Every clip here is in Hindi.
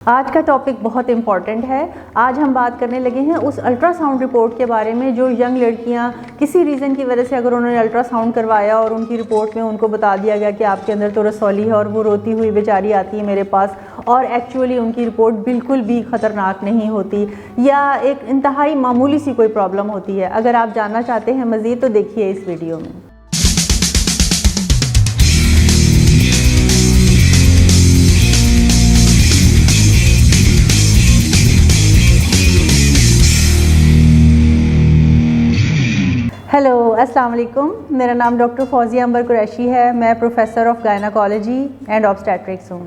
आज का टॉपिक बहुत इम्पॉर्टेंट है। आज हम बात करने लगे हैं उस अल्ट्रासाउंड रिपोर्ट के बारे में जो यंग लड़कियां किसी रीज़न की वजह से अगर उन्होंने अल्ट्रासाउंड करवाया और उनकी रिपोर्ट में उनको बता दिया गया कि आपके अंदर तो रसौली है और वो रोती हुई बेचारी आती है मेरे पास और एक्चुअली उनकी रिपोर्ट बिल्कुल भी ख़तरनाक नहीं होती या एक इंतहाई मामूली सी कोई प्रॉब्लम होती है। अगर आप जानना चाहते हैं मज़ीद तो देखिए इस वीडियो में। हेलो अस्सलाम वालेकुम, मेरा नाम डॉक्टर फौजिया अंबर कुरैशी है। मैं professor of gynaecology and obstetrics हूँ।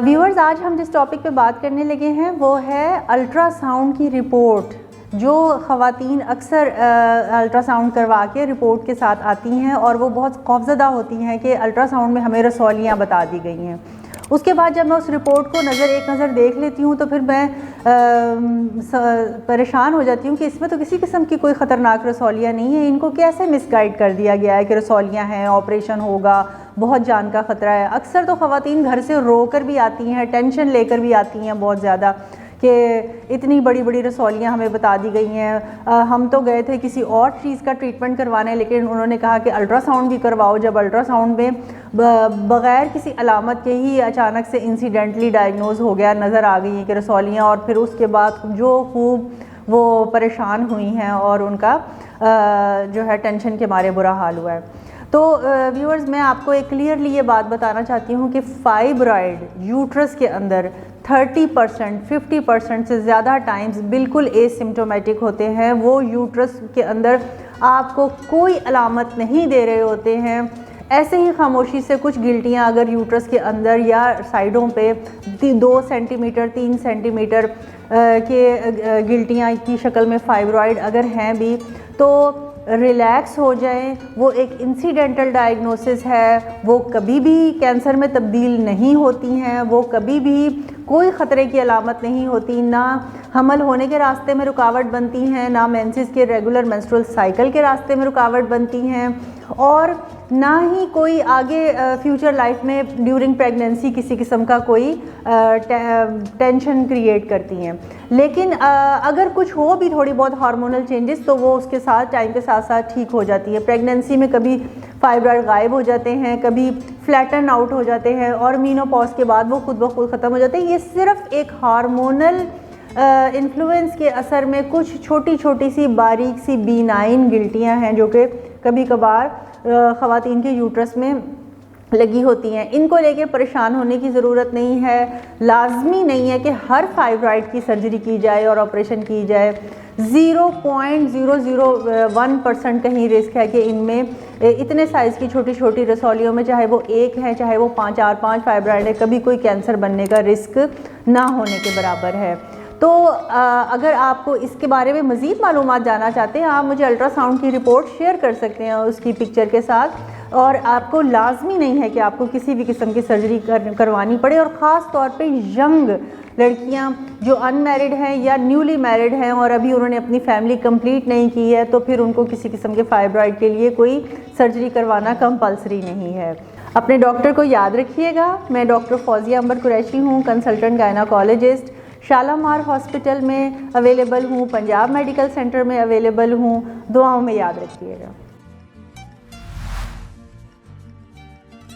व्यूअर्स, आज हम जिस टॉपिक पे बात करने लगे हैं वो है अल्ट्रासाउंड की रिपोर्ट। जो ख़वातीन अक्सर अल्ट्रासाउंड करवा के रिपोर्ट के साथ आती हैं और वो बहुत खौफज़दा होती हैं कि अल्ट्रासाउंड में हमें रसौलियाँ बता दी गई हैं। उसके बाद जब मैं उस रिपोर्ट को एक नज़र देख लेती हूँ तो फिर मैं परेशान हो जाती हूँ कि इसमें तो किसी किस्म की कोई ख़तरनाक रसौलियाँ नहीं है। इनको कैसे मिसगाइड कर दिया गया है कि रसौलियाँ हैं, ऑपरेशन होगा, बहुत जान का ख़तरा है। अक्सर तो ख़वातीन घर से रो कर भी आती हैं, टेंशन लेकर भी आती हैं बहुत ज़्यादा कि इतनी बड़ी बड़ी रसौलियाँ हमें बता दी गई हैं। हम तो गए थे किसी और चीज़ का ट्रीटमेंट करवाने, लेकिन उन्होंने कहा कि अल्ट्रासाउंड भी करवाओ। जब अल्ट्रासाउंड में बग़ैर किसी अलामत के ही अचानक से इंसिडेंटली डायग्नोज हो गया, नज़र आ गई हैं कि रसौलियाँ, और फिर उसके बाद जो खूब वो परेशान हुई हैं और उनका जो है टेंशन के मारे बुरा हाल हुआ है। तो व्यूअर्स, मैं आपको एक क्लियरली ये बात बताना चाहती हूँ कि फाइब्रॉइड यूट्रस के अंदर 30% 50% से ज़्यादा टाइम्स बिल्कुल एसिम्प्टोमेटिक होते हैं। वो यूट्रस के अंदर आपको कोई अलामत नहीं दे रहे होते हैं। ऐसे ही खामोशी से कुछ गिल्टियाँ अगर यूट्रस के अंदर या साइडों पे 2 सेंटीमीटर 3 सेंटीमीटर के गिल्टियाँ की शक्ल में फाइब्रॉइड अगर हैं भी तो रिलैक्स हो जाएं। वो एक इंसिडेंटल डायग्नोसिस है, वो कभी भी कैंसर में तब्दील नहीं होती हैं, वो कभी भी कोई ख़तरे की अलामत नहीं होती, ना हमल होने के रास्ते में रुकावट बनती हैं, ना मेंसेस के रेगुलर मेंस्ट्रुअल साइकिल के रास्ते में रुकावट बनती हैं, और ना ही कोई आगे फ्यूचर लाइफ में ड्यूरिंग प्रेगनेंसी किसी किस्म का कोई टेंशन क्रिएट करती हैं। लेकिन अगर कुछ हो भी थोड़ी बहुत हार्मोनल चेंजेस तो वो उसके साथ टाइम के साथ साथ ठीक हो जाती है। प्रेगनेंसी में कभी फाइब्रॉइड गायब हो जाते हैं, कभी फ्लैटन आउट हो जाते हैं और मीनोपॉज के बाद वो खुद ब खुद ख़त्म हो जाते हैं। ये सिर्फ एक हार्मोनल इन्फ्लुएंस के असर में कुछ छोटी छोटी सी बारीक सी बीनाइन गिल्टियाँ हैं जो कि कभी कभार ख़वातीन के यूट्रस में लगी होती हैं। इनको लेके परेशान होने की ज़रूरत नहीं है। लाजमी नहीं है कि हर फाइब्रॉइड की सर्जरी की जाए और ऑपरेशन की जाए। 0.001% कहीं रिस्क है कि इनमें इतने साइज़ की छोटी छोटी रसौलियों में, चाहे वो एक है चाहे वो 4-5 फाइब्रॉइड है, कभी कोई कैंसर बनने का रिस्क ना होने के बराबर है। तो अगर आपको इसके बारे में मज़ीद मालूमात जानना चाहते हैं, आप मुझे अल्ट्रासाउंड की रिपोर्ट शेयर कर सकते हैं उसकी पिक्चर के साथ। और आपको लाजमी नहीं है कि आपको किसी भी किस्म की सर्जरी करवानी पड़े, और ख़ास तौर पे यंग लड़कियां जो अनमैरिड हैं या न्यूली मैरिड हैं और अभी उन्होंने अपनी फैमिली कंप्लीट नहीं की है, तो फिर उनको किसी किस्म के फाइब्रॉइड के लिए कोई सर्जरी करवाना कंपल्सरी नहीं है। अपने डॉक्टर को याद रखिएगा। मैं डॉक्टर फौजिया अंबर कुरैशी हूँ, कंसल्टेंट गायनाकोलॉजिस्ट। शालामार हॉस्पिटल में अवेलेबल हूँ, पंजाब मेडिकल सेंटर में अवेलेबल हूँ। दुआओं में याद रखिएगा।